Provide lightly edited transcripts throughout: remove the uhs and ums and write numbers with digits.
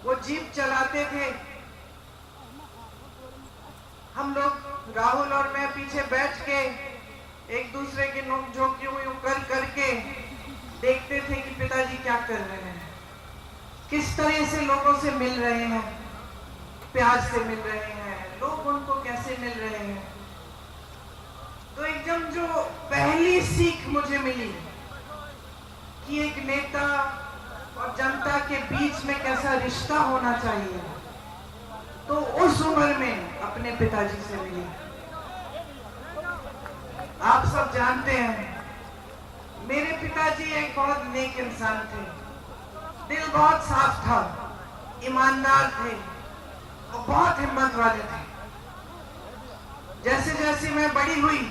वो जीप चलाते थे। हम लोग राहुल और मैं पीछे बैठ के एक दूसरे के नोक-झोंक यूं कर करके देखते थे कि पिताजी क्या कर रहे हैं, किस तरह से लोगों से मिल रहे हैं, प्यार से मिल रहे हैं, लोग उनको कैसे मिल रहे हैं। तो एकदम जो पहली सीख मुझे मिली कि एक नेता और जनता के बीच में कैसा रिश्ता होना चाहिए, तो उस उम्र में अपने पिताजी से मिली। आप सब जानते हैं मेरे पिताजी एक बहुत नेक इंसान थे, दिल बहुत साफ था, ईमानदार थे और बहुत हिम्मत वाले थे। जैसे जैसे मैं बड़ी हुई,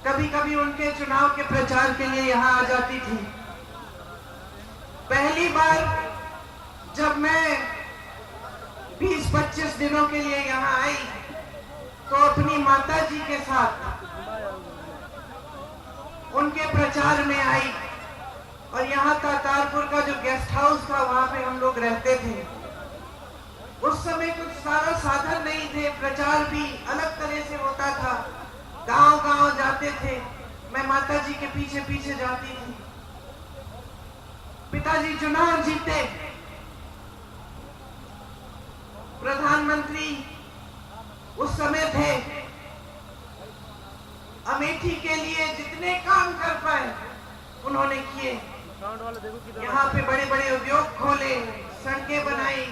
कभी कभी उनके चुनाव के प्रचार के लिए यहाँ आ जाती थी। पहली बार जब मैं 20-25 दिनों के लिए यहाँ आई तो अपनी माताजी के साथ उनके प्रचार में आई और यहाँ तारपुर का जो गेस्ट हाउस था वहां पे हम लोग रहते थे। उस समय कुछ सारा साधन नहीं थे, प्रचार भी अलग तरह से होता था, गांव गांव जाते थे, मैं माताजी के पीछे पीछे जाती थी। पिताजी चुनाव जीते, प्रधानमंत्री उस समय थे। अमेठी के लिए जितने काम कर पाए उन्होंने किए। यहाँ पे बड़े बड़े उद्योग खोले, सड़कें बनाई।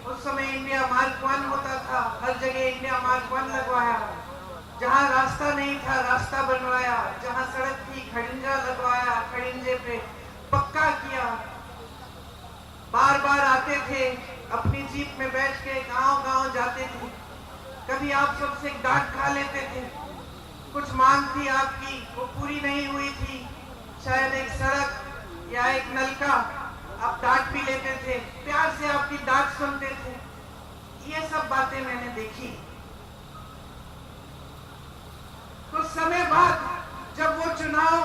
उस समय इंडिया मार्क 1 होता था, हर जगह इंडिया मार्क 1 लगवाया। जहाँ रास्ता नहीं था रास्ता बनवाया, जहाँ सड़क थी खड़िंजा लगवाया, खड़िंजे पे पक्का किया। बार बार आते थे, अपनी जीप में बैठ के गांव गांव जाते थे। कभी आप सबसे डांट खा लेते थे, कुछ मांग थी आपकी वो पूरी नहीं हुई थी, शायद एक सड़क या एक नलका, आप डांट भी लेते थे, प्यार से आपकी डांट सुनते थे। ये सब बातें मैंने देखी। कुछ समय बाद जब वो चुनाव,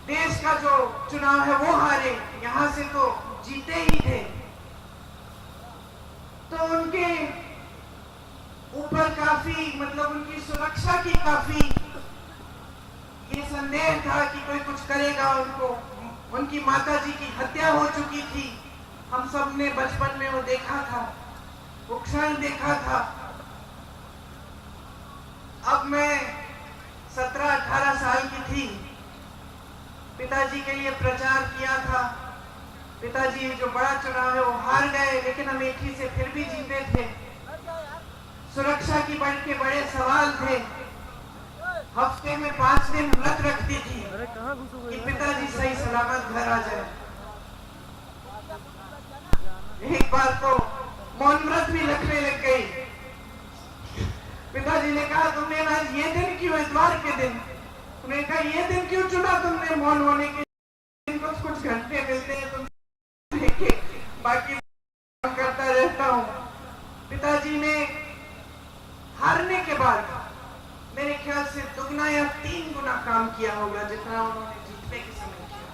देश का जो चुनाव है वो हारे, यहां से तो जीते ही थे, तो उनके ऊपर काफी मतलब उनकी सुरक्षा की काफी ये संदेह था कि कोई कुछ करेगा उनको। उनकी माताजी की हत्या हो चुकी थी, हम सब ने बचपन में वो देखा था, वो क्षण देखा था। अब मैं 17-18 साल की थी, पिताजी के लिए प्रचार किया था। पिताजी जो बड़ा चुनाव है वो हार गए, लेकिन अमेठी से फिर भी जीते थे। सुरक्षा की बड़े सवाल थे। हफ्ते में 5 दिन व्रत रखती थी कि पिताजी सही सलामत घर आ जाए। एक बार तो मौन व्रत भी रखने लग गई। पिताजी ने कहा तुमने आज ये दिन क्यों, इतवार के दिन, तुमने कहा ये दिन क्यों चुना तुमने मौन होने के दिन, कुछ घंटे मिलते हैं तुम देखे, बाकी करता रहता हूँ। पिताजी ने हारने के बाद मेरे ख्याल से 2 या 3 गुना काम किया होगा जितना उन्होंने जीतने के समय किया।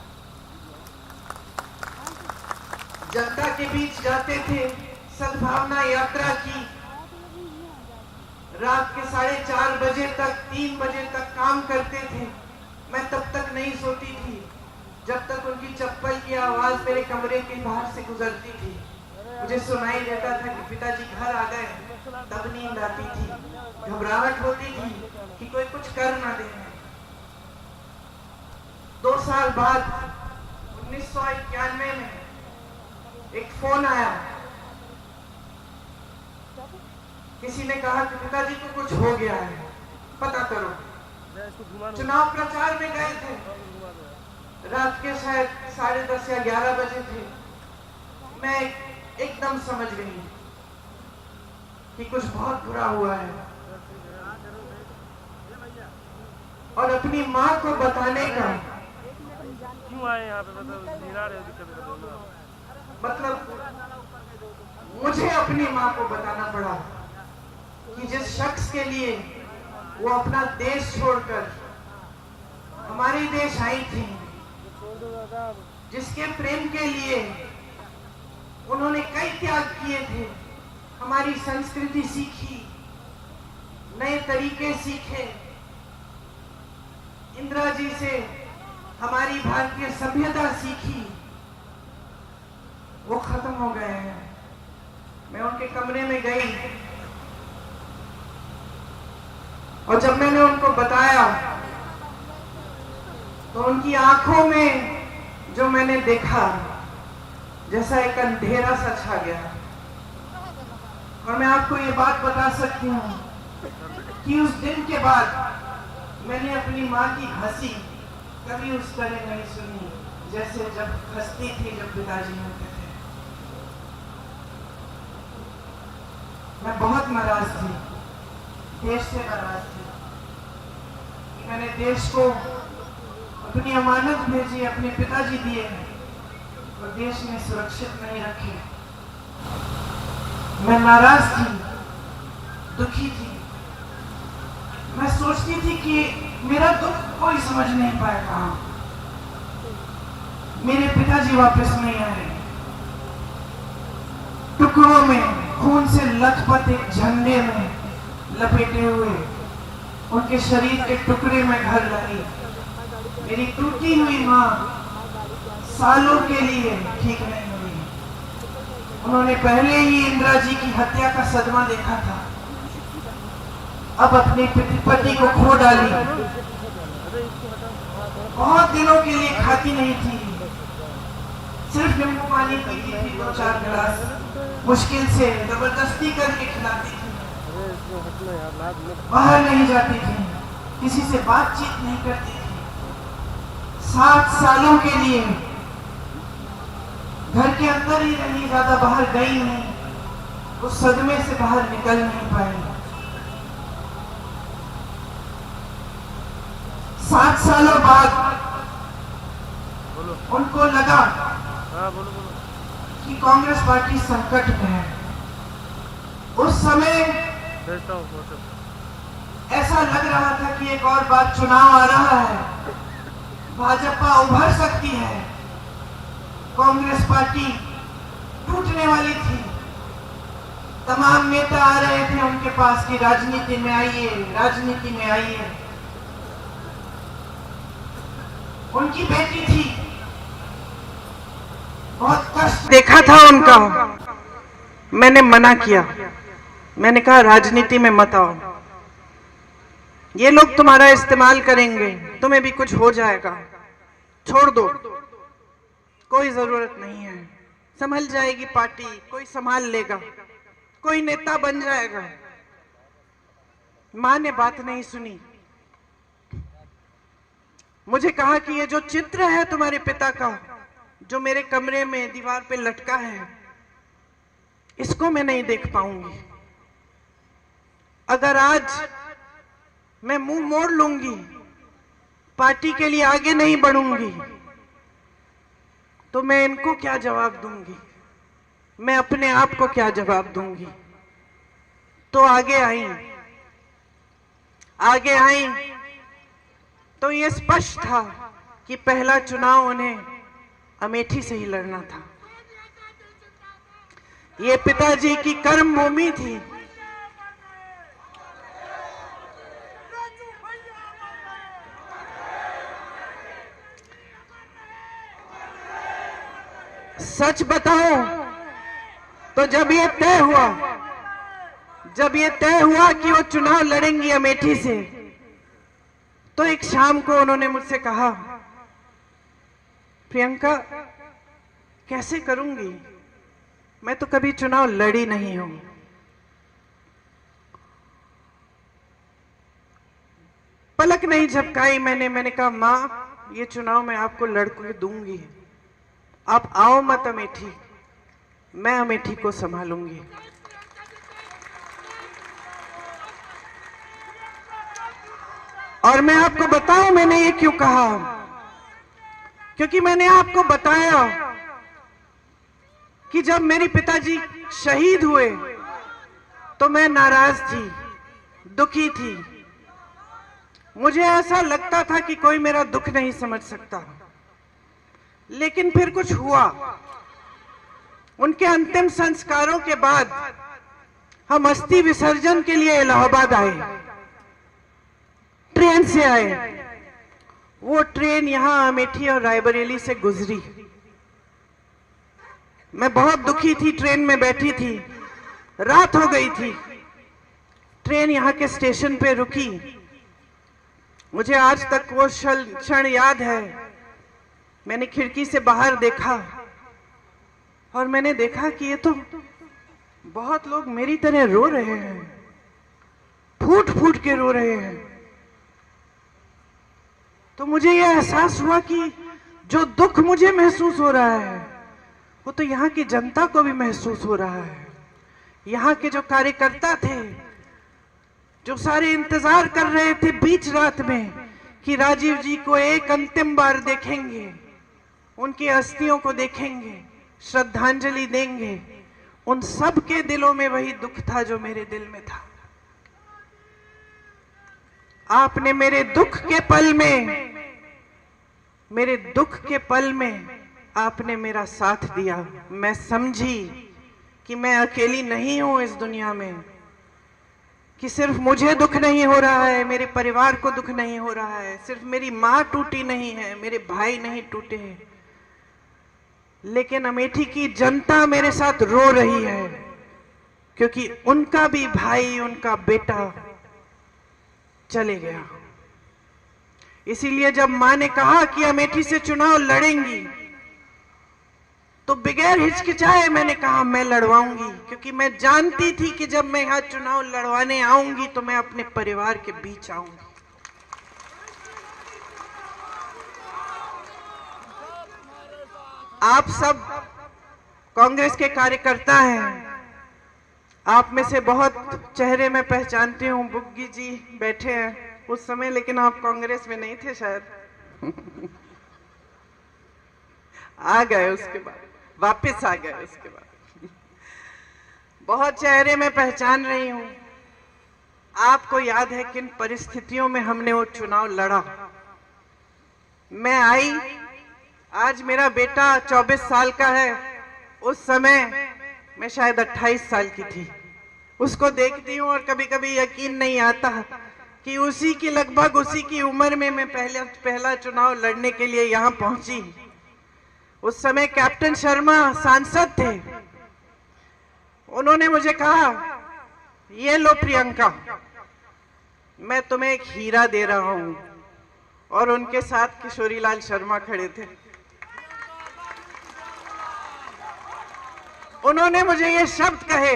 जनता के बीच जाते थे, सद्भावना यात्रा की, रात के 4:30 बजे तक 3 बजे तक काम करते थे। मैं तब तक नहीं सोती थी जब तक उनकी चप्पल की आवाज मेरे कमरे के बाहर से गुजरती थी। मुझे सुनाई देता था कि पिताजी घर आ गए, तब नींद आती थी, घबराहट होती थी कि कोई कुछ कर ना दे। 2 साल बाद 1991 में एक फोन आया, किसी ने कहा कि पिताजी को कुछ हो गया है, पता करो। चुनाव प्रचार में गए थे, रात के शायद 10:30 या 11 बजे थे। मैं एकदम समझ गई कि कुछ बहुत बुरा हुआ है और अपनी माँ को बताने का क्यों आए यहाँ पे, मतलब मुझे अपनी माँ को बताना पड़ा कि जिस शख्स के लिए वो अपना देश छोड़कर हमारे देश आई थी, जिसके प्रेम के लिए त्याग किए थे, हमारी संस्कृति सीखी, नए तरीके सीखे। इंदिरा जी से हमारी भारतीय सभ्यता सीखी, वो खत्म हो गए हैं। मैं उनके कमरे में गई और जब मैंने उनको बताया तो उनकी आंखों में जो मैंने देखा, जैसा एक अंधेरा सा छा गया। और मैं आपको ये बात बता सकती हूँ कि उस दिन के बाद मैंने अपनी माँ की हंसी कभी उस तरह नहीं सुनी जैसे जब हंसती थी जब पिताजी होते थे। मैं बहुत नाराज थी, देश से नाराज थी कि मैंने देश को अपनी अमानत भेजी, अपने पिताजी दिए और देश में सुरक्षित नहीं रखे। मैं नाराज थी, दुखी थी। मैं सोचती थी कि मेरा दुख कोई समझ नहीं पाएगा, मेरे पिताजी वापस नहीं आए। टुकड़ों में खून से लथपथ एक झंडे में लपेटे हुए उनके शरीर के टुकड़े में घर लाई। मेरी टूटी हुई माँ सालों के लिए ठीक नहीं हुई। उन्होंने पहले ही इंदिरा जी की हत्या का सदमा देखा था, अब अपने पति को खो डाली। बहुत दिनों के लिए खाती नहीं थी, सिर्फ नींबू पानी पीती थी, 2-4 गिलास, मुश्किल से जबरदस्ती करके खिलाती थी। बाहर नहीं जाती थी, किसी से बातचीत नहीं करती थी। 7 सालों के लिए घर के अंदर ही रही, ज्यादा बाहर गई नहीं। उस सदमे से बाहर निकल नहीं पाई। 7 सालों बाद उनको लगा कि कांग्रेस पार्टी संकट में है। उस समय ऐसा लग रहा था कि एक और बार चुनाव आ रहा है, भाजपा उभर सकती है, कांग्रेस पार्टी टूटने वाली थी। तमाम नेता आ रहे थे उनके पास कि राजनीति में आइए, राजनीति में आइए। उनकी बेटी थी, बहुत कष्ट देखा था उनका। मैंने मना किया, मैंने कहा राजनीति में मत आओ, ये लोग तुम्हारा इस्तेमाल करेंगे, तुम्हें भी कुछ हो जाएगा, छोड़ दो, कोई जरूरत नहीं है, संभल जाएगी पार्टी, कोई संभाल लेगा, कोई नेता बन जाएगा। मां ने बात नहीं सुनी। मुझे कहा कि ये जो चित्र है तुम्हारे पिता का, जो मेरे कमरे में दीवार पे लटका है, इसको मैं नहीं देख पाऊंगी। अगर आज मैं मुंह मोड़ लूंगी, पार्टी के लिए आगे नहीं बढ़ूंगी, तो मैं इनको क्या जवाब दूंगी, मैं अपने आप को क्या जवाब दूंगी। तो आगे आई तो ये स्पष्ट था कि पहला चुनाव उन्हें अमेठी से ही लड़ना था। ये पिताजी की कर्म भूमि थी। सच बताओ तो जब ये तय हुआ कि वो चुनाव लड़ेंगी अमेठी से, तो एक शाम को उन्होंने मुझसे कहा, प्रियंका कैसे करूंगी, मैं तो कभी चुनाव लड़ी नहीं हूं। पलक नहीं झपकाई मैंने कहा, मां ये चुनाव मैं आपको लड़के दूंगी, आप आओ मत अमेठी, मैं अमेठी को संभालूंगी। और मैं आपको बताऊं मैंने ये क्यों कहा, क्योंकि मैंने आपको बताया कि जब मेरे पिताजी शहीद हुए तो मैं नाराज थी, दुखी थी। मुझे ऐसा लगता था कि कोई मेरा दुख नहीं समझ सकता। लेकिन फिर कुछ हुआ, उनके अंतिम संस्कारों के बाद हम अस्थि विसर्जन के लिए इलाहाबाद आए, ट्रेन से आए। वो ट्रेन यहां अमेठी और रायबरेली से गुजरी। मैं बहुत दुखी थी, ट्रेन में बैठी थी, रात हो गई थी। ट्रेन यहां के स्टेशन पे रुकी। मुझे आज तक वो क्षण याद है। मैंने खिड़की से बाहर देखा और मैंने देखा कि ये तो बहुत लोग मेरी तरह रो रहे हैं, फूट फूट के रो रहे हैं। तो मुझे यह एहसास हुआ कि जो दुख मुझे महसूस हो रहा है वो तो यहाँ की जनता को भी महसूस हो रहा है। यहाँ के जो कार्यकर्ता थे, जो सारे इंतजार कर रहे थे बीच रात में कि राजीव जी को एक अंतिम बार देखेंगे, उनकी अस्थियों को देखेंगे, श्रद्धांजलि देंगे, उन सब के दिलों में वही दुख था जो मेरे दिल में था। आपने मेरे दुख के पल में आपने मेरा साथ दिया। मैं समझी कि मैं अकेली नहीं हूं इस दुनिया में, कि सिर्फ मुझे दुख नहीं हो रहा है, मेरे परिवार को दुख नहीं हो रहा है, सिर्फ मेरी मां टूटी नहीं है, मेरे भाई नहीं टूटे हैं, लेकिन अमेठी की जनता मेरे साथ रो रही है, क्योंकि उनका भी भाई, उनका बेटा चले गया। इसीलिए जब मां ने कहा कि अमेठी से चुनाव लड़ेंगी, तो बगैर हिचकिचाए मैंने कहा मैं लड़वाऊंगी, क्योंकि मैं जानती थी कि जब मैं यहां चुनाव लड़वाने आऊंगी तो मैं अपने परिवार के बीच आऊंगी। आप सब कांग्रेस के कार्यकर्ता हैं। आप में से बहुत चेहरे में पहचानती हूं। बुग्गी जी बैठे हैं उस समय, लेकिन आप कांग्रेस में नहीं थे शायद। आ गए उसके बाद, वापस आ गए उसके बाद। बहुत चेहरे में पहचान रही हूं। आपको याद है किन परिस्थितियों में हमने वो चुनाव लड़ा। मैं आई, आज मेरा बेटा 24 साल का है, उस समय मैं शायद 28 साल की थी। उसको देखती हूँ और कभी कभी यकीन नहीं आता कि उसी की लगभग उसी की उम्र में मैं पहला चुनाव लड़ने के लिए यहाँ पहुंची। उस समय कैप्टन शर्मा सांसद थे। उन्होंने मुझे कहा, ये लो प्रियंका, मैं तुम्हें एक हीरा दे रहा हूं। और उनके साथ किशोरीलाल शर्मा खड़े थे। उन्होंने मुझे ये शब्द कहे,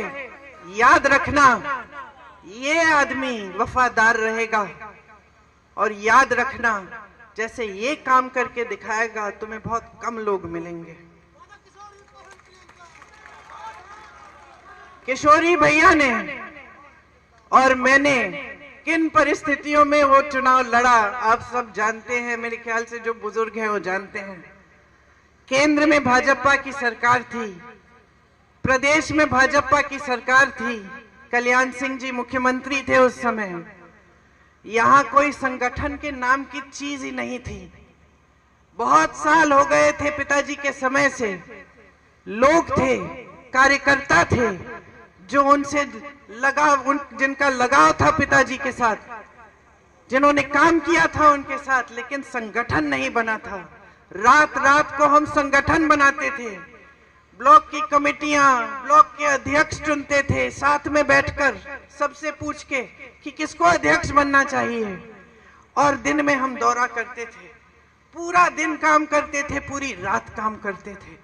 याद रखना ये आदमी वफादार रहेगा, और याद रखना जैसे ये काम करके दिखाएगा तुम्हें बहुत कम लोग मिलेंगे। किशोरी भैया ने और मैंने किन परिस्थितियों में वो चुनाव लड़ा आप सब जानते हैं। मेरे ख्याल से जो बुजुर्ग हैं वो जानते हैं। केंद्र में भाजपा की सरकार थी, प्रदेश में भाजपा की सरकार थी। कल्याण सिंह जी मुख्यमंत्री थे उस समय। यहाँ कोई संगठन के नाम की चीज ही नहीं थी। बहुत साल हो गए थे पिताजी के समय से। लोग थे, कार्यकर्ता थे जो उनसे जिनका लगाव था पिताजी के साथ, जिन्होंने काम किया था उनके साथ, लेकिन संगठन नहीं बना था। रात रात को हम संगठन बनाते थे। ब्लॉक की कमेटियां, ब्लॉक के अध्यक्ष चुनते थे, साथ में बैठकर सबसे पूछ के कि किसको अध्यक्ष बनना चाहिए। और दिन में हम दौरा करते थे, पूरा दिन काम करते थे, पूरी रात काम करते थे।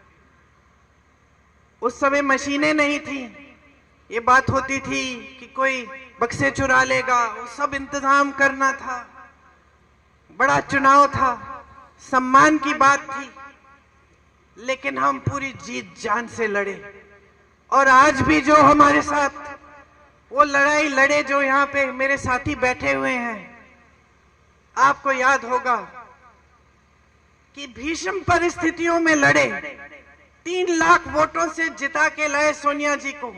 उस समय मशीनें नहीं थी। ये बात होती थी कि कोई बक्से चुरा लेगा, वो सब इंतजाम करना था। बड़ा चुनाव था, सम्मान की बात थी, लेकिन हम पूरी जीत जान से लड़े। और आज भी जो हमारे साथ वो लड़ाई लड़े, जो यहाँ पे मेरे साथी बैठे हुए हैं, आपको याद होगा कि भीषण परिस्थितियों में लड़े, 3 लाख वोटों से जिता के लाए सोनिया जी को।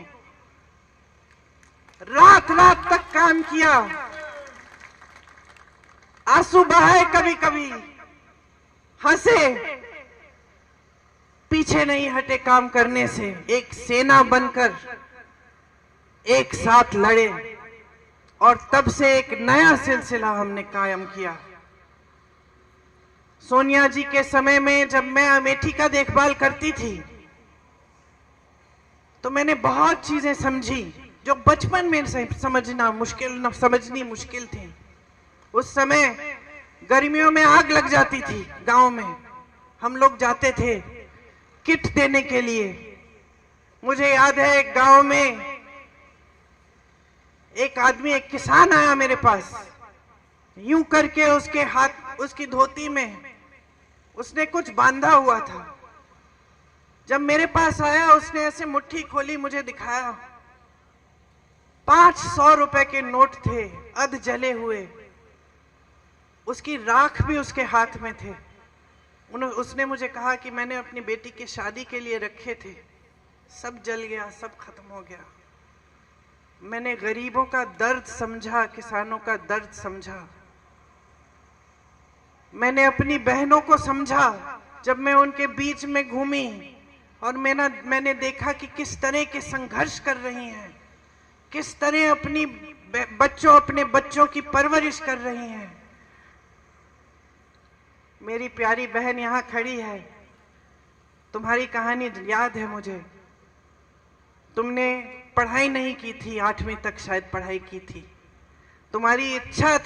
रात रात तक काम किया, आंसू बहाए, कभी कभी हंसे, पीछे नहीं हटे काम करने से, एक सेना बनकर एक साथ लड़े और तब से एक नया सिलसिला हमने कायम किया। सोनिया जी के समय में जब मैं अमेठी का देखभाल करती थी तो मैंने बहुत चीजें समझी जो बचपन में समझनी मुश्किल थी। उस समय गर्मियों में आग लग जाती थी गांव में, हम लोग जाते थे किट देने के लिए। मुझे याद है एक गांव में एक आदमी, एक किसान आया मेरे पास, यूं करके उसके हाथ, उसकी धोती में उसने कुछ बांधा हुआ था। जब मेरे पास आया उसने ऐसे मुट्ठी खोली, मुझे दिखाया, 500 रुपए के नोट थे, अध जले हुए, उसकी राख भी उसके हाथ में थे। उसने मुझे कहा कि मैंने अपनी बेटी की शादी के लिए रखे थे, सब जल गया, सब खत्म हो गया। मैंने गरीबों का दर्द समझा, किसानों का दर्द समझा। मैंने अपनी बहनों को समझा जब मैं उनके बीच में घूमी और मैंने देखा कि किस तरह के संघर्ष कर रही हैं, किस तरह अपने बच्चों की परवरिश कर रही हैं। मेरी प्यारी बहन यहाँ खड़ी है, तुम्हारी कहानी याद है मुझे। तुमने पढ़ाई नहीं की थी, 8वीं तक शायद पढ़ाई की थी। तुम्हारी इच्छा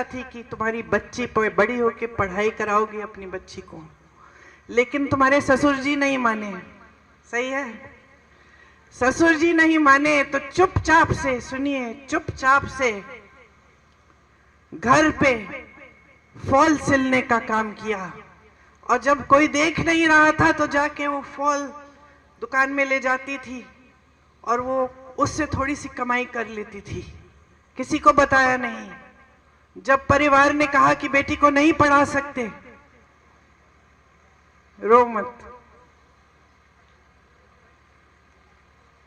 थी कि तुम्हारी बच्ची बड़ी होकर पढ़ाई कराओगी अपनी बच्ची को, लेकिन तुम्हारे ससुर जी नहीं माने। सही है, ससुर जी नहीं माने तो चुपचाप से, सुनिए, चुपचाप से घर पे फॉल सिलने का काम किया। और जब कोई देख नहीं रहा था तो जाके वो फॉल दुकान में ले जाती थी और वो उससे थोड़ी सी कमाई कर लेती थी, किसी को बताया नहीं। जब परिवार ने कहा कि बेटी को नहीं पढ़ा सकते, रो मत,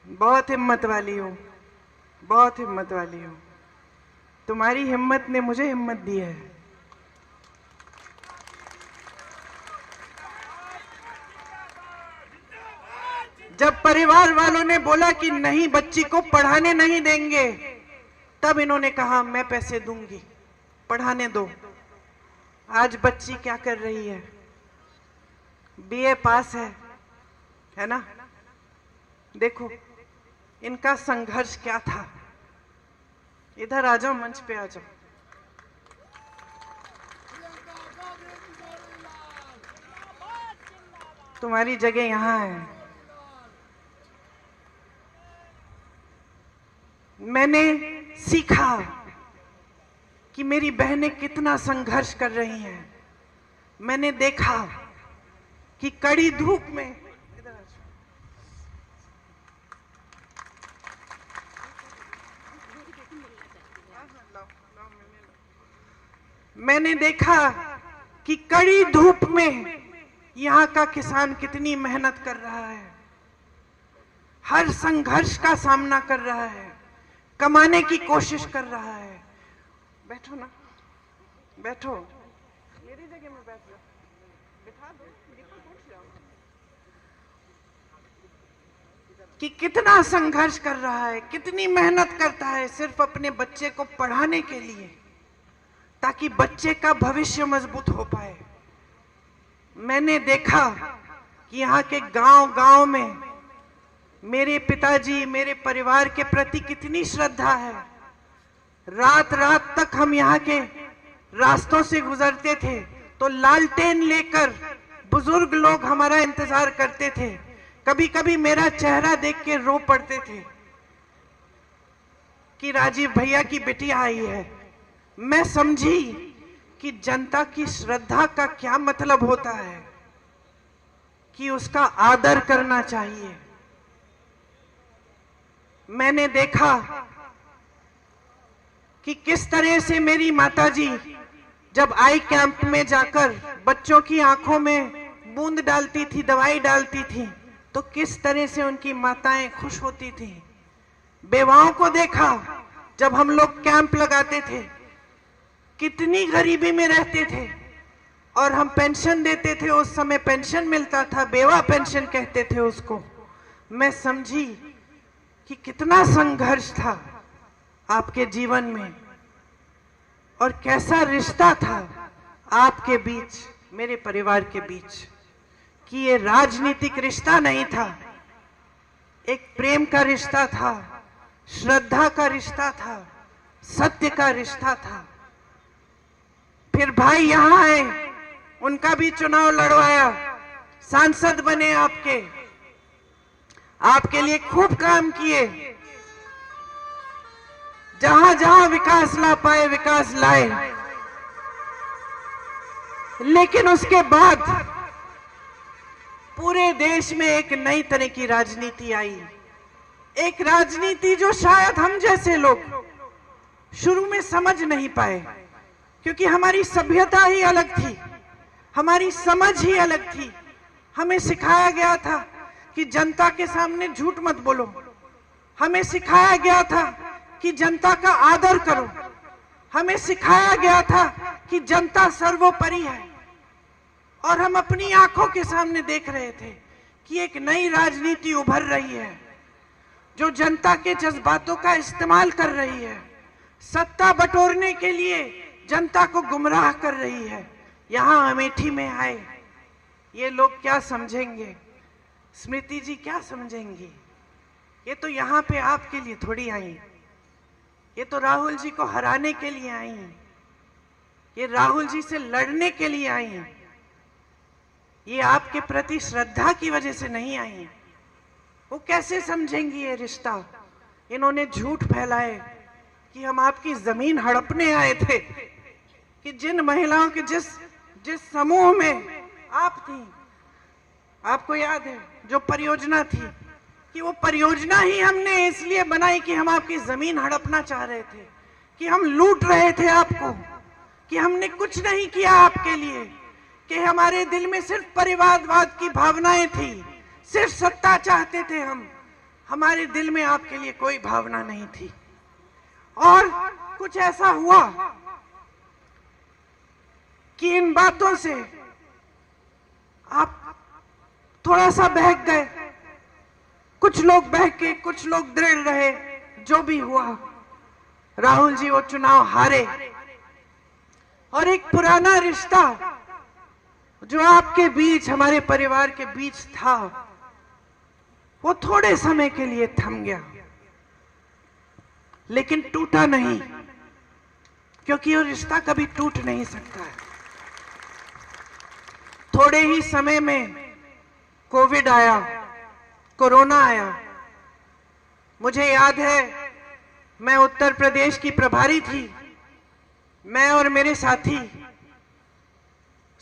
बहुत हिम्मत वाली हो, बहुत हिम्मत वाली हो। तुम्हारी हिम्मत ने मुझे हिम्मत दी है। जब परिवार वालों ने बोला कि नहीं, बच्ची को पढ़ाने नहीं देंगे, तब इन्होंने कहा मैं पैसे दूंगी, पढ़ाने दो। आज बच्ची क्या कर रही है? बीए पास है ना? देखो इनका संघर्ष क्या था। इधर आ जाओ, मंच पे आ जाओ। तुम्हारी जगह यहां है। मैंने सीखा कि मेरी बहनें कितना संघर्ष कर रही हैं। मैंने देखा कि कड़ी धूप में, मैंने देखा कि कड़ी धूप में यहाँ का किसान कितनी मेहनत कर रहा है, हर संघर्ष का सामना कर रहा है, कमाने की कोशिश कर रहा है। बैठो ना, बैठो, मेरी जगह में बैठ जाओ, बिठा दो, उठ जाओ। कि कितना संघर्ष कर रहा है, कितनी मेहनत करता है सिर्फ अपने बच्चे को पढ़ाने के लिए, ताकि बच्चे का भविष्य मजबूत हो पाए। मैंने देखा कि यहाँ के गांव-गांव में मेरे पिताजी, मेरे परिवार के प्रति कितनी श्रद्धा है। रात रात तक हम यहाँ के रास्तों से गुजरते थे तो लालटेन लेकर बुजुर्ग लोग हमारा इंतजार करते थे। कभी कभी मेरा चेहरा देख के रो पड़ते थे कि राजीव भैया की बिटिया आई है। मैं समझी कि जनता की श्रद्धा का क्या मतलब होता है, कि उसका आदर करना चाहिए। मैंने देखा कि किस तरह से मेरी माताजी जब आई कैंप में जाकर बच्चों की आंखों में बूंद डालती थी, दवाई डालती थी, तो किस तरह से उनकी माताएं खुश होती थी। बेवाओं को देखा जब हम लोग कैंप लगाते थे, कितनी गरीबी में रहते थे और हम पेंशन देते थे, उस समय पेंशन मिलता था, बेवा पेंशन कहते थे उसको। मैं समझी कि कितना संघर्ष था आपके जीवन में और कैसा रिश्ता था आपके बीच, मेरे परिवार के बीच, कि ये राजनीतिक रिश्ता नहीं था, एक प्रेम का रिश्ता था, श्रद्धा का रिश्ता था, सत्य का रिश्ता था। फिर भाई यहां आए, उनका भी चुनाव लड़वाया, सांसद बने आपके लिए खूब काम किए, जहां जहां विकास ला पाए विकास लाए। लेकिन उसके बाद पूरे देश में एक नई तरह की राजनीति आई, एक राजनीति जो शायद हम जैसे लोग शुरू में समझ नहीं पाए, क्योंकि हमारी सभ्यता ही अलग थी, हमारी समझ ही अलग थी। हमें सिखाया गया था कि जनता के सामने झूठ मत बोलो, हमें सिखाया गया था कि जनता का आदर करो, हमें सिखाया गया था कि जनता सर्वोपरि है। और हम अपनी आंखों के सामने देख रहे थे कि एक नई राजनीति उभर रही है जो जनता के जज्बातों का इस्तेमाल कर रही है, सत्ता बटोरने के लिए जनता को गुमराह कर रही है। यहां अमेठी में आए ये लोग क्या समझेंगे, स्मृति जी क्या समझेंगी? ये तो यहां पे आपके लिए थोड़ी आई, ये तो राहुल जी को हराने के लिए आई, ये राहुल जी से लड़ने के लिए आई, ये आपके प्रति श्रद्धा की वजह से नहीं आई। वो कैसे समझेंगी ये रिश्ता? इन्होंने झूठ फैलाए कि हम आपकी जमीन हड़पने आए थे, कि जिन महिलाओं के जिस समूह में आप थी, आपको याद है जो परियोजना थी, कि वो परियोजना ही हमने इसलिए बनाई कि हम आपकी जमीन हड़पना चाह रहे थे, कि हम लूट रहे थे आपको, कि हमने कुछ नहीं किया आपके लिए, कि हमारे दिल में सिर्फ परिवारवाद की भावनाएं थी, सिर्फ सत्ता चाहते थे हम, हमारे दिल में आपके लिए कोई भावना नहीं थी। और कुछ ऐसा हुआ कि इन बातों से आप थोड़ा सा बहक गए, कुछ लोग बहके, कुछ लोग दृढ़ रहे। जो भी हुआ, राहुल जी वो चुनाव हारे, और एक पुराना रिश्ता जो आपके बीच, हमारे परिवार के बीच था, वो थोड़े समय के लिए थम गया, लेकिन टूटा नहीं, क्योंकि वो रिश्ता कभी टूट नहीं सकता है। थोड़े ही समय में कोविड आया, कोरोना आया। मुझे याद है, मैं उत्तर प्रदेश की प्रभारी थी, मैं और मेरे साथी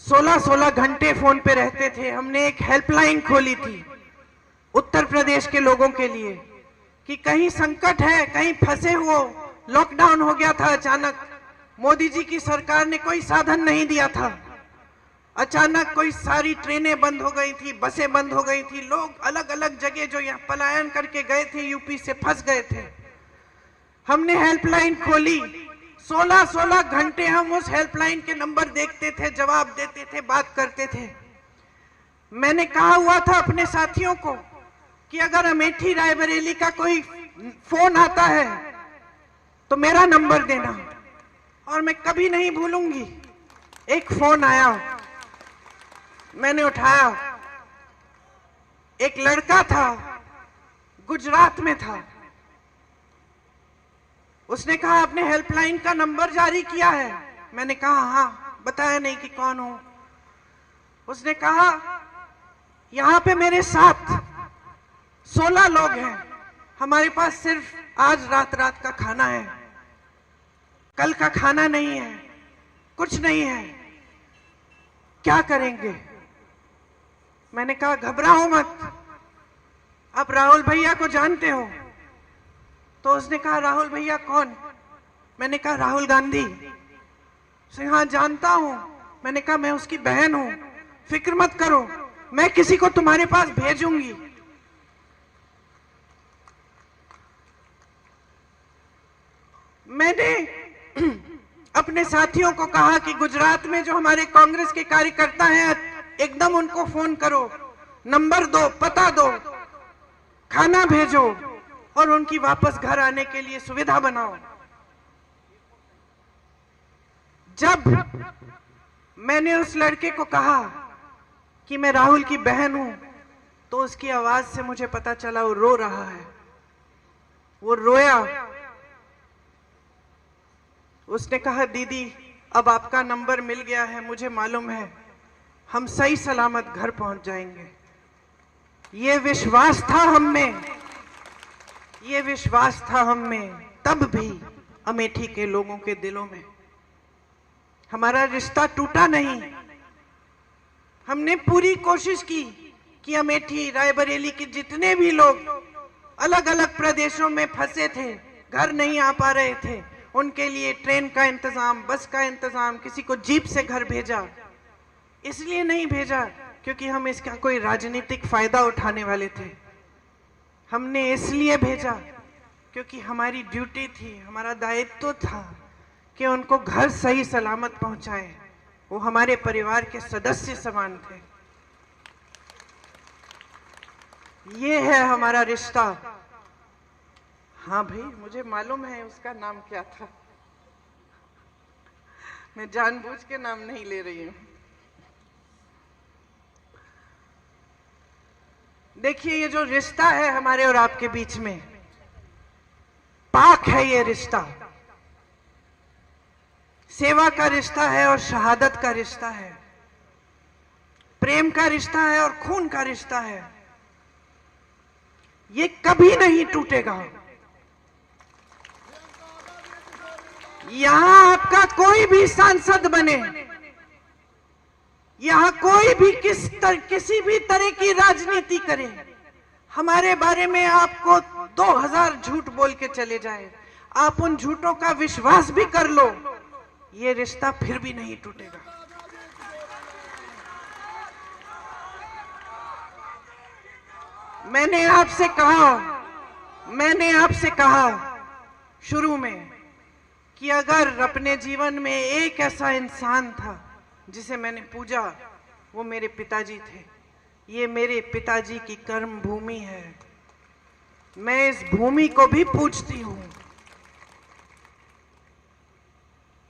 16-16 घंटे फोन पे रहते थे। हमने एक हेल्पलाइन खोली थी उत्तर प्रदेश के लोगों के लिए, कि कहीं संकट है, कहीं फंसे हो, लॉकडाउन हो गया था अचानक, मोदी जी की सरकार ने कोई साधन नहीं दिया था, अचानक कोई सारी ट्रेनें बंद हो गई थी, बसें बंद हो गई थी, लोग अलग अलग जगह जो यहाँ पलायन करके गए थे, यूपी से फंस गए थे। हमने हेल्पलाइन खोली, 16-16 घंटे हम उस हेल्पलाइन के नंबर देखते थे, जवाब देते थे, बात करते थे। मैंने कहा हुआ था अपने साथियों को कि अगर अमेठी रायबरेली का कोई फोन आता है तो मेरा नंबर देना, और मैं कभी नहीं भूलूंगी। एक फोन आया, मैंने उठाया, एक लड़का था, गुजरात में था। उसने कहा आपने हेल्पलाइन का नंबर जारी किया है? मैंने कहा हाँ, बताया नहीं कि कौन हो। उसने कहा यहां पे मेरे साथ 16 लोग हैं, हमारे पास सिर्फ आज रात का खाना है, कल का खाना नहीं है, कुछ नहीं है, क्या करेंगे? मैंने कहा घबराओ मत, आप राहुल भैया को जानते हो? तो उसने कहा राहुल भैया कौन? मैंने कहा राहुल गांधी। उसने हाँ जानता हूं। मैंने कहा मैं उसकी बहन हूं, फिक्र मत करो, मैं किसी को तुम्हारे पास भेजूंगी। मैंने अपने साथियों को कहा कि गुजरात में जो हमारे कांग्रेस के कार्यकर्ता हैं, एकदम उनको फोन करो, नंबर दो, पता दो, खाना भेजो और उनकी वापस घर आने के लिए सुविधा बनाओ। जब मैंने उस लड़के को कहा कि मैं राहुल की बहन हूं, तो उसकी आवाज से मुझे पता चला वो रो रहा है। वो रोया। उसने कहा, दीदी अब आपका नंबर मिल गया है, मुझे मालूम है हम सही सलामत घर पहुंच जाएंगे। ये विश्वास था हम में, ये विश्वास था हम में तब भी अमेठी के लोगों के दिलों में। हमारा रिश्ता टूटा नहीं। हमने पूरी कोशिश की कि अमेठी, रायबरेली के जितने भी लोग अलग अलग प्रदेशों में फंसे थे, घर नहीं आ पा रहे थे, उनके लिए ट्रेन का इंतजाम, बस का इंतजाम, किसी को जीप से घर भेजा। इसलिए नहीं भेजा क्योंकि हम इसका कोई राजनीतिक फायदा उठाने वाले थे। हमने इसलिए भेजा क्योंकि हमारी ड्यूटी थी, हमारा दायित्व था कि उनको घर सही सलामत पहुंचाए। वो हमारे परिवार के सदस्य समान थे। ये है हमारा रिश्ता। हाँ भाई, मुझे मालूम है उसका नाम क्या था। मैं जानबूझ के नाम नहीं ले रही हूं। देखिए, ये जो रिश्ता है हमारे और आपके बीच में, पाक है ये रिश्ता। सेवा का रिश्ता है और शहादत का रिश्ता है, प्रेम का रिश्ता है और खून का रिश्ता है। ये कभी नहीं टूटेगा। यहां आपका कोई भी सांसद बने, यहां कोई भी किसी भी तरह की राजनीति करे, हमारे बारे में आपको 2000 झूठ बोल के चले जाए, आप उन झूठों का विश्वास भी कर लो, ये रिश्ता फिर भी नहीं टूटेगा। मैंने आपसे कहा शुरू में कि अगर अपने जीवन में एक ऐसा इंसान था जिसे मैंने पूजा, वो मेरे पिताजी थे। ये मेरे पिताजी की कर्म भूमि है। मैं इस भूमि को भी पूजती हूं।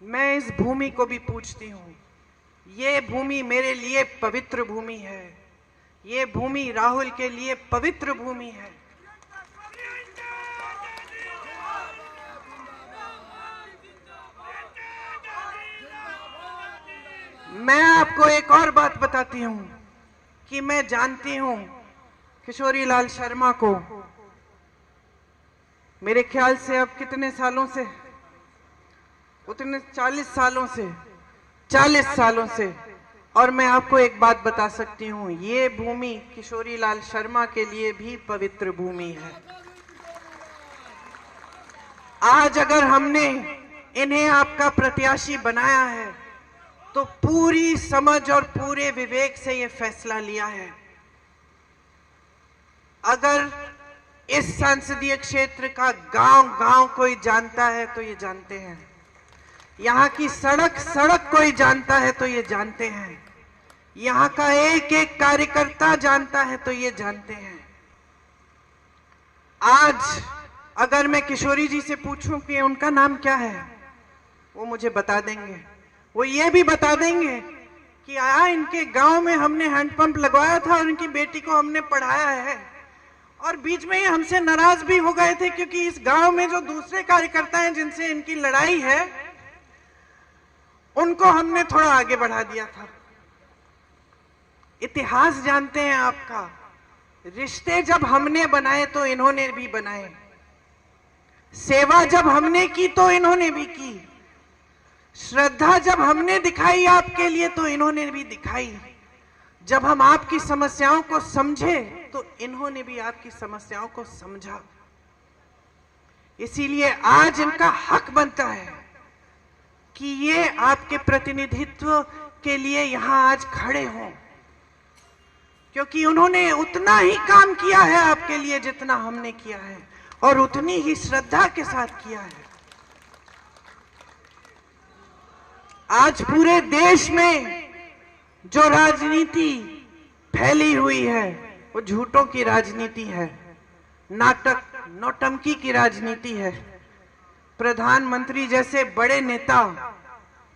मैं इस भूमि को भी पूजती हूं। ये भूमि मेरे लिए पवित्र भूमि है। ये भूमि राहुल के लिए पवित्र भूमि है। मैं आपको एक और बात बताती हूं कि मैं जानती हूं किशोरी लाल शर्मा को, मेरे ख्याल से अब कितने सालों से, उतने 40 सालों से। और मैं आपको एक बात बता सकती हूं, ये भूमि किशोरी लाल शर्मा के लिए भी पवित्र भूमि है। आज अगर हमने इन्हें आपका प्रत्याशी बनाया है तो पूरी समझ और पूरे विवेक से ये फैसला लिया है। अगर इस संसदीय क्षेत्र का गांव-गांव कोई जानता है तो ये जानते हैं, यहाँ की सड़क कोई जानता है तो ये जानते हैं, यहाँ का एक एक कार्यकर्ता जानता है तो ये जानते हैं। आज अगर मैं किशोरी जी से पूछूं कि उनका नाम क्या है, वो मुझे बता देंगे। वो ये भी बता देंगे कि इनके गांव में हमने हैंडपंप लगवाया था और इनकी बेटी को हमने पढ़ाया है, और बीच में ही हमसे नाराज भी हो गए थे क्योंकि इस गांव में जो दूसरे कार्यकर्ता हैं जिनसे इनकी लड़ाई है, उनको हमने थोड़ा आगे बढ़ा दिया था। इतिहास जानते हैं आपका। रिश्ते जब हमने बनाए तो इन्होंने भी बनाए, सेवा जब हमने की तो इन्होंने भी की, श्रद्धा जब हमने दिखाई आपके लिए तो इन्होंने भी दिखाई, जब हम आपकी समस्याओं को समझे तो इन्होंने भी आपकी समस्याओं को समझा। इसीलिए आज इनका हक बनता है कि ये आपके प्रतिनिधित्व के लिए यहां आज खड़े हों, क्योंकि उन्होंने उतना ही काम किया है आपके लिए जितना हमने किया है, और उतनी ही श्रद्धा के साथ किया है। आज पूरे देश में जो राजनीति फैली हुई है वो झूठों की राजनीति है, नाटक नौटंकी की राजनीति है। प्रधानमंत्री जैसे बड़े नेता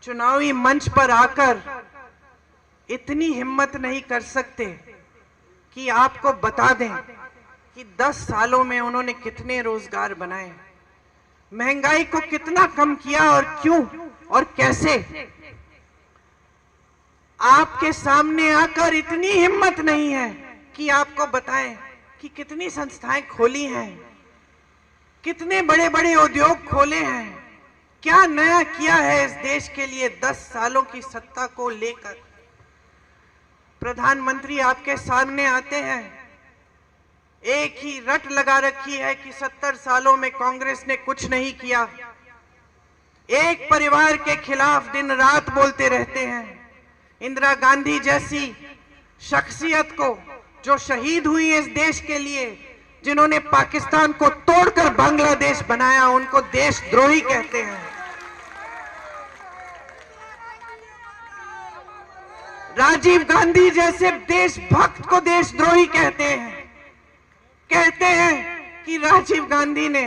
चुनावी मंच पर आकर इतनी हिम्मत नहीं कर सकते कि आपको बता दें कि 10 सालों में उन्होंने कितने रोजगार बनाए, महंगाई को कितना कम किया और क्यों और कैसे। आपके सामने आकर इतनी हिम्मत नहीं है कि आपको बताएं कि कितनी संस्थाएं खोली हैं, कितने बड़े बड़े उद्योग खोले हैं, क्या नया किया है इस देश के लिए 10 सालों की सत्ता को लेकर। प्रधानमंत्री आपके सामने आते हैं, एक ही रट लगा रखी है कि 70 सालों में कांग्रेस ने कुछ नहीं किया, एक परिवार के खिलाफ दिन रात बोलते रहते हैं। इंदिरा गांधी जैसी शख्सियत को जो शहीद हुई इस देश के लिए, जिन्होंने पाकिस्तान को तोड़कर बांग्लादेश बनाया, उनको देशद्रोही कहते हैं। राजीव गांधी जैसे देशभक्त को देशद्रोही कहते हैं। कहते हैं कि राजीव गांधी ने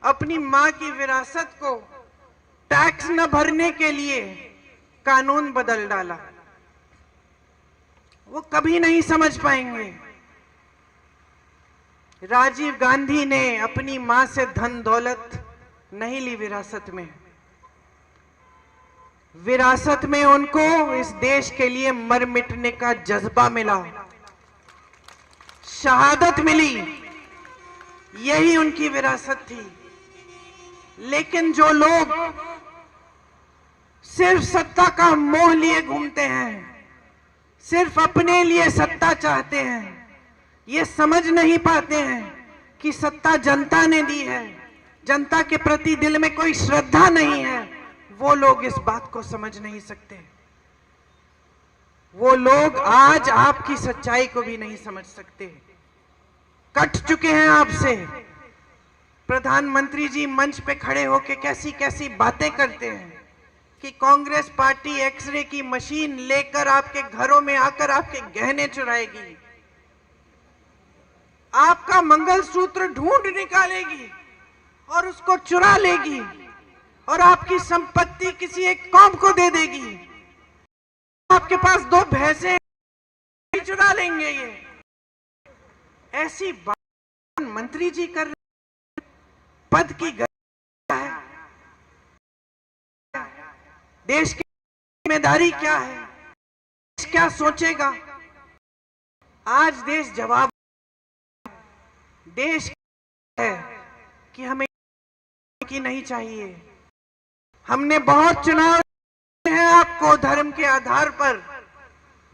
अपनी मां की विरासत को टैक्स न भरने के लिए कानून बदल डाला। वो कभी नहीं समझ पाएंगे। राजीव गांधी ने अपनी मां से धन दौलत नहीं ली विरासत में। विरासत में उनको इस देश के लिए मर मिटने का जज्बा मिला, शहादत मिली, यही उनकी विरासत थी। लेकिन जो लोग सिर्फ सत्ता का मोह लिए घूमते हैं, सिर्फ अपने लिए सत्ता चाहते हैं, ये समझ नहीं पाते हैं कि सत्ता जनता ने दी है, जनता के प्रति दिल में कोई श्रद्धा नहीं है, वो लोग इस बात को समझ नहीं सकते। वो लोग आज आपकी सच्चाई को भी नहीं समझ सकते, कट चुके हैं आपसे। प्रधानमंत्री जी मंच पे खड़े होकर कैसी कैसी बातें करते हैं कि कांग्रेस पार्टी एक्सरे की मशीन लेकर आपके घरों में आकर आपके गहने चुराएगी, आपका मंगलसूत्र ढूंढ निकालेगी और उसको चुरा लेगी और आपकी संपत्ति किसी एक कौम को दे देगी। आपके पास 2 भैंसे चुरा लेंगे। ये ऐसी बात मंत्री जी कर रहे, पद की है, देश की जिम्मेदारी क्या है, देश क्या सोचेगा। आज देश जवाब देश है कि हमें की नहीं चाहिए। हमने बहुत चुनाव हैं आपको धर्म के आधार पर,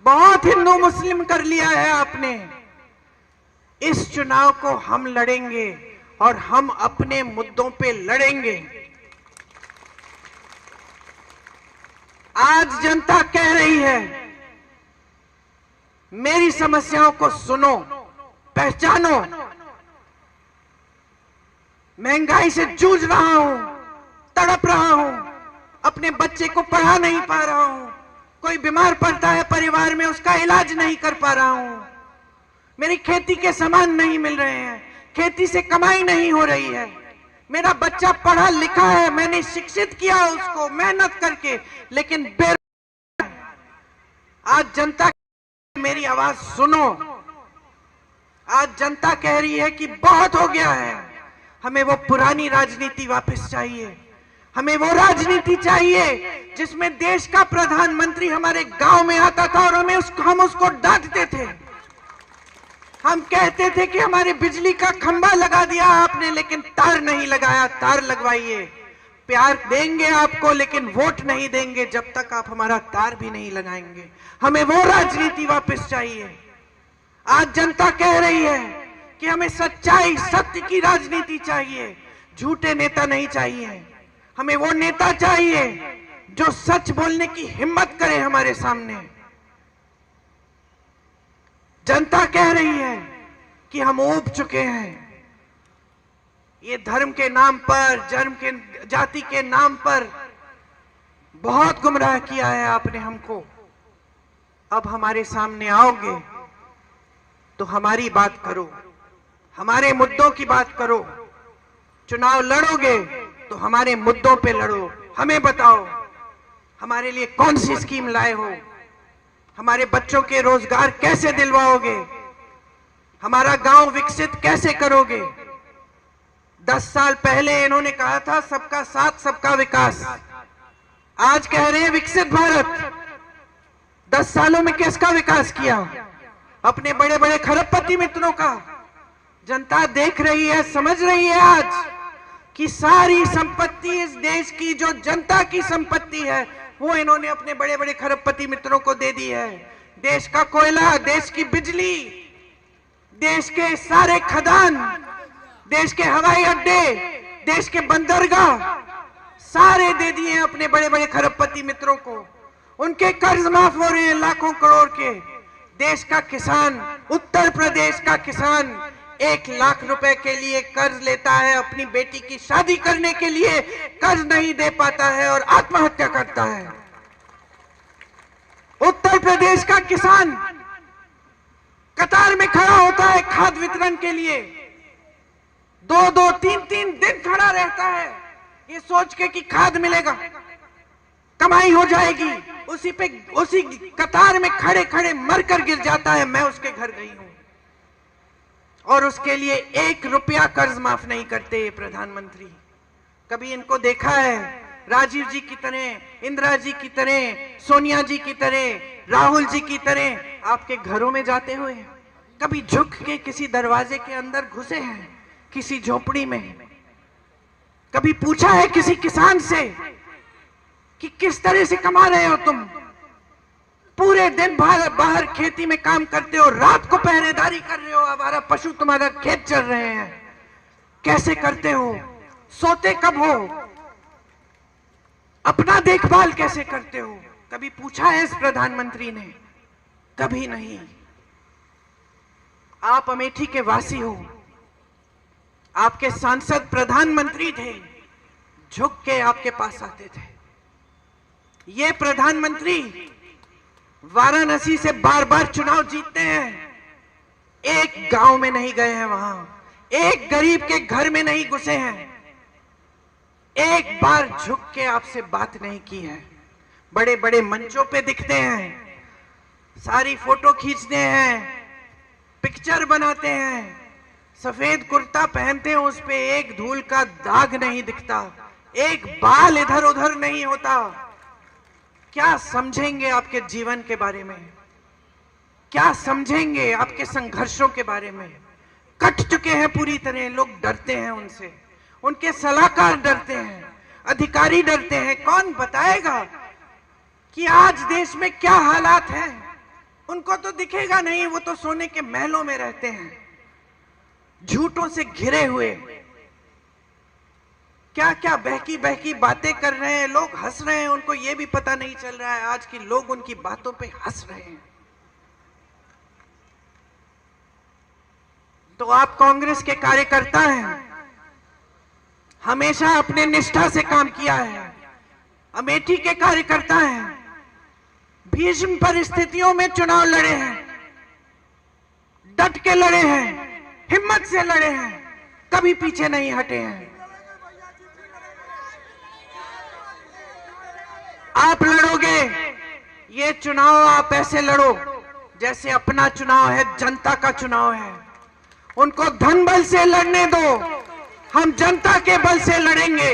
बहुत हिंदू मुस्लिम कर लिया है आपने। इस चुनाव को हम लड़ेंगे और हम अपने मुद्दों पे लड़ेंगे। आज जनता कह रही है मेरी समस्याओं को सुनो, पहचानो। महंगाई से जूझ रहा हूं, तड़प रहा हूं, अपने बच्चे को पढ़ा नहीं पा रहा हूं, कोई बीमार पड़ता है परिवार में उसका इलाज नहीं कर पा रहा हूं, मेरी खेती के सामान नहीं मिल रहे हैं, खेती से कमाई नहीं हो रही है, मेरा बच्चा पढ़ा लिखा है, मैंने शिक्षित किया उसको मेहनत करके, लेकिन बेरोजगार। आज जनता मेरी आवाज सुनो। आज जनता कह रही है कि बहुत हो गया है, हमें वो पुरानी राजनीति वापस चाहिए। हमें वो राजनीति चाहिए जिसमें देश का प्रधानमंत्री हमारे गांव में आता था और हम उसको डांटते थे। हम कहते थे कि हमारे बिजली का खंभा लगा दिया आपने, लेकिन तार नहीं लगाया, तार लगवाइए। प्यार देंगे आपको लेकिन वोट नहीं देंगे जब तक आप हमारा तार भी नहीं लगाएंगे। हमें वो राजनीति वापस चाहिए। आज जनता कह रही है कि हमें सच्चाई, सत्य की राजनीति चाहिए, झूठे नेता नहीं चाहिए। हमें वो नेता चाहिए जो सच बोलने की हिम्मत करे हमारे सामने। जनता कह रही है कि हम ऊब चुके हैं। ये धर्म के नाम पर, जाति के नाम पर बहुत गुमराह किया है आपने हमको। अब हमारे सामने आओगे तो हमारी बात करो, हमारे मुद्दों की बात करो। चुनाव लड़ोगे तो हमारे मुद्दों पे लड़ो। हमें बताओ हमारे लिए कौन सी स्कीम लाए हो, हमारे बच्चों के रोजगार कैसे दिलवाओगे, हमारा गांव विकसित कैसे करोगे। 10 साल पहले इन्होंने कहा था सबका साथ सबका विकास, आज कह रहे हैं विकसित भारत। 10 सालों में किसका विकास किया? अपने बड़े बड़े खरबपति मित्रों का। जनता देख रही है, समझ रही है आज कि सारी संपत्ति इस देश की जो जनता की संपत्ति है वो इन्होंने अपने बड़े बड़े खरबपति मित्रों को दे दी है। देश का कोयला, देश की बिजली, देश के सारे खदान, देश के हवाई अड्डे, देश के बंदरगाह सारे दे दिए हैं अपने बड़े बड़े खरबपति मित्रों को। उनके कर्ज माफ हो रहे हैं लाखों करोड़ के। देश का किसान, उत्तर प्रदेश का किसान 1 लाख रुपए के लिए कर्ज लेता है, अपनी बेटी की शादी करने के लिए कर्ज नहीं दे पाता है और आत्महत्या करता है। उत्तर प्रदेश का किसान कतार में खड़ा होता है खाद वितरण के लिए, 2-2, 3-3 दिन खड़ा रहता है ये सोच के कि खाद मिलेगा, कमाई हो जाएगी। उसी कतार में खड़े खड़े मरकर गिर जाता है। मैं उसके घर गई हूं और उसके लिए 1 रुपया कर्ज माफ नहीं करते ये प्रधानमंत्री। कभी इनको देखा है राजीव जी की तरह, इंदिरा जी की तरह, सोनिया जी की तरह, राहुल जी की तरह आपके घरों में जाते हुए? कभी झुक के किसी दरवाजे के अंदर घुसे हैं, किसी झोपड़ी में? कभी पूछा है किसी किसान से कि किस तरह से कमा रहे हो तुम? पूरे दिन बाहर खेती में काम करते हो, रात को पहरेदारी कर रहे हो, आवारा पशु तुम्हारा खेत चल रहे हैं, कैसे करते हो? सोते कब हो? अपना देखभाल कैसे करते हो? कभी पूछा है इस प्रधानमंत्री ने? कभी नहीं। आप अमेठी के वासी हो, आपके सांसद प्रधानमंत्री थे, झुक के आपके पास आते थे। ये प्रधानमंत्री वाराणसी से बार बार चुनाव जीतते हैं, एक गांव में नहीं गए हैं, वहां एक गरीब के घर में नहीं घुसे हैं, एक बार झुक के आपसे बात नहीं की है। बड़े बड़े मंचों पे दिखते हैं, सारी फोटो खींचते हैं, पिक्चर बनाते हैं, सफेद कुर्ता पहनते हैं, उस पे एक धूल का दाग नहीं दिखता, एक बाल इधर उधर नहीं होता। क्या समझेंगे आपके जीवन के बारे में? क्या समझेंगे आपके संघर्षों के बारे में? कट चुके हैं पूरी तरह, लोग डरते हैं उनसे, उनके सलाहकार डरते हैं, अधिकारी डरते हैं। कौन बताएगा कि आज देश में क्या हालात हैं? उनको तो दिखेगा नहीं, वो तो सोने के महलों में रहते हैं, झूठों से घिरे हुए। क्या क्या बहकी बहकी बातें कर रहे हैं, लोग हंस रहे हैं, उनको ये भी पता नहीं चल रहा है आज की लोग उनकी बातों पे हंस रहे हैं। तो आप कांग्रेस के कार्यकर्ता हैं, हमेशा अपने निष्ठा से काम किया है। अमेठी के कार्यकर्ता हैं, भीषण परिस्थितियों में चुनाव लड़े हैं, डट के लड़े हैं, हिम्मत से लड़े हैं, कभी पीछे नहीं हटे हैं। आप लड़ोगे ये चुनाव, आप ऐसे लड़ो जैसे अपना चुनाव है, जनता का चुनाव है। उनको धन बल से लड़ने दो, हम जनता के बल से लड़ेंगे।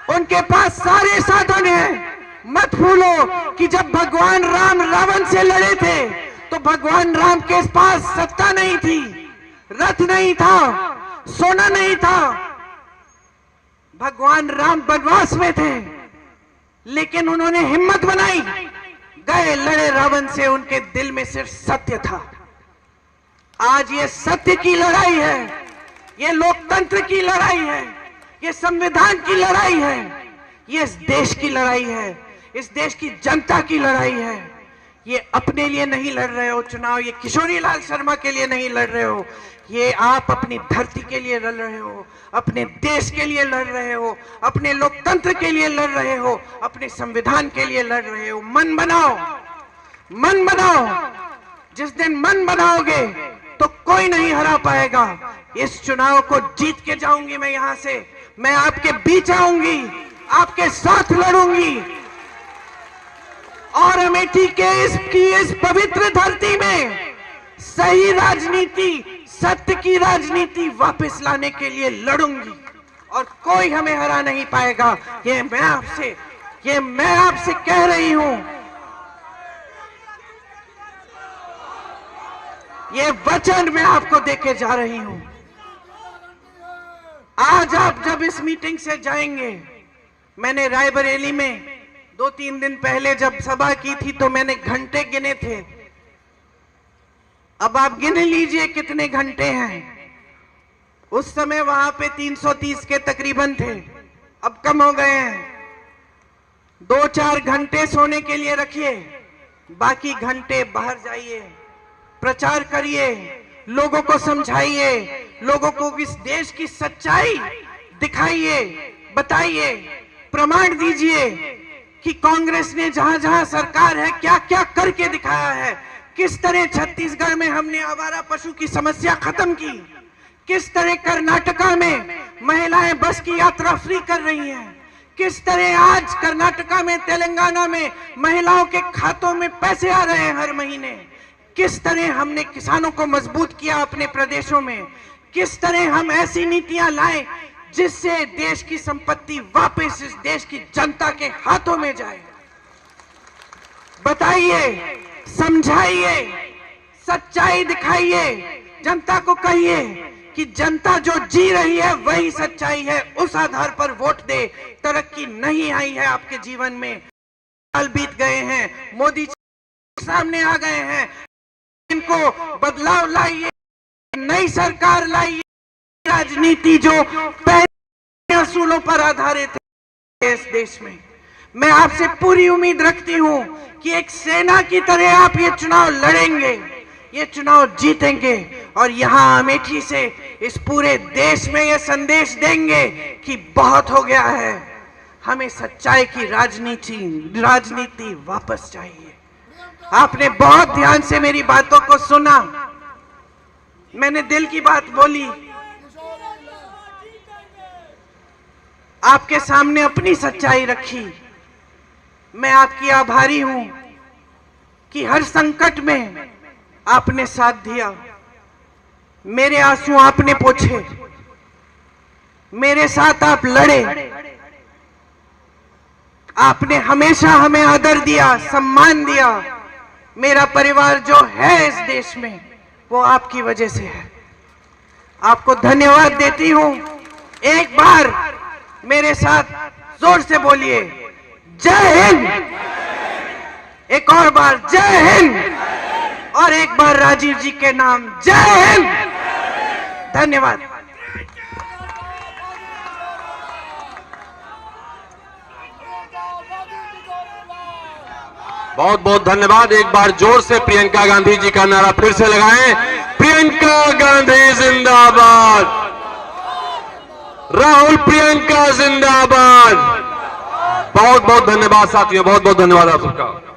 उनके पास सारे साधन हैं। मत भूलो कि जब भगवान राम रावण से लड़े थे तो भगवान राम के पास सत्ता नहीं थी, रथ नहीं था, सोना नहीं था। भगवान राम वनवास में थे, लेकिन उन्होंने हिम्मत बनाई, गए लड़े रावण से। उनके दिल में सिर्फ सत्य था। आज ये सत्य की लड़ाई है, ये लोकतंत्र की लड़ाई है, ये संविधान की लड़ाई है, ये इस देश की लड़ाई है, इस देश की जनता की लड़ाई है। ये अपने लिए नहीं लड़ रहे हो चुनाव, ये किशोरी लाल शर्मा के लिए नहीं लड़ रहे हो, ये आप अपनी धरती के लिए लड़ रहे हो, अपने देश के लिए लड़ रहे हो, अपने लोकतंत्र के लिए लड़ रहे हो, अपने संविधान के लिए लड़ रहे हो। मन बनाओ, मन बनाओ। जिस दिन मन बनाओगे तो कोई नहीं हरा पाएगा। इस चुनाव को जीत के जाऊंगी मैं यहां से। मैं आपके बीच आऊंगी, आपके साथ लड़ूंगी और अमेठी के इस पवित्र धरती में सही राजनीति, सत्य की राजनीति वापस लाने के लिए लड़ूंगी और कोई हमें हरा नहीं पाएगा। ये मैं आपसे कह रही हूं। ये वचन मैं आपको देके जा रही हूं। आज आप जब इस मीटिंग से जाएंगे, मैंने रायबरेली में 2-3 दिन पहले जब सभा की थी तो मैंने घंटे गिने थे। अब आप गिन लीजिए कितने घंटे हैं। उस समय वहां पे 330 के तकरीबन थे, अब कम हो गए हैं। 2-4 घंटे सोने के लिए रखिए, बाकी घंटे बाहर जाइए, प्रचार करिए, लोगों को समझाइए, लोगों को इस देश की सच्चाई दिखाइए, बताइए, प्रमाण दीजिए कि कांग्रेस ने जहां जहां सरकार है क्या क्या करके दिखाया है। किस तरह छत्तीसगढ़ में हमने आवारा पशु की समस्या खत्म की, किस तरह कर्नाटका में महिलाएं बस की यात्रा फ्री कर रही हैं, किस तरह आज कर्नाटका में, तेलंगाना में महिलाओं के खातों में पैसे आ रहे हैं हर महीने, किस तरह हमने किसानों को मजबूत किया अपने प्रदेशों में, किस तरह हम ऐसी नीतियां लाए जिससे देश की संपत्ति वापस इस देश की जनता के हाथों में जाए। बताइए, समझाइए, सच्चाई दिखाइए, जनता को कहिए कि जनता जो जी रही है वही सच्चाई है, उस आधार पर वोट दे। तरक्की नहीं आई है आपके जीवन में, साल बीत गए हैं, मोदी सामने आ गए हैं, इनको बदलाव लाइए, नई सरकार लाइए, राजनीति जो पहले असूलों पर आधारित है इस देश में। मैं आपसे पूरी उम्मीद रखती हूं कि एक सेना की तरह आप ये चुनाव लड़ेंगे, ये चुनाव जीतेंगे और यहां अमेठी से इस पूरे देश में ये संदेश देंगे कि बहुत हो गया है, हमें सच्चाई की राजनीति वापस चाहिए। आपने बहुत ध्यान से मेरी बातों को सुना, मैंने दिल की बात बोली, आपके सामने अपनी सच्चाई रखी। मैं आपकी आभारी हूं कि हर संकट में आपने साथ दिया, मेरे आंसू आपने पोंछे, मेरे साथ आप लड़े, आपने हमेशा हमें आदर दिया, सम्मान दिया। मेरा परिवार जो है इस देश में वो आपकी वजह से है। आपको धन्यवाद देती हूं। एक बार मेरे साथ जोर से बोलिए, जय हिंद। एक और बार जय हिंद और एक बार राजीव जी के नाम जय हिंद। धन्यवाद। बहुत बहुत धन्यवाद। एक बार जोर से प्रियंका गांधी जी का नारा फिर से लगाएं। प्रियंका गांधी जिंदाबाद, राहुल प्रियंका जिंदाबाद। बहुत बहुत धन्यवाद साथियों, बहुत बहुत धन्यवाद आप सबका।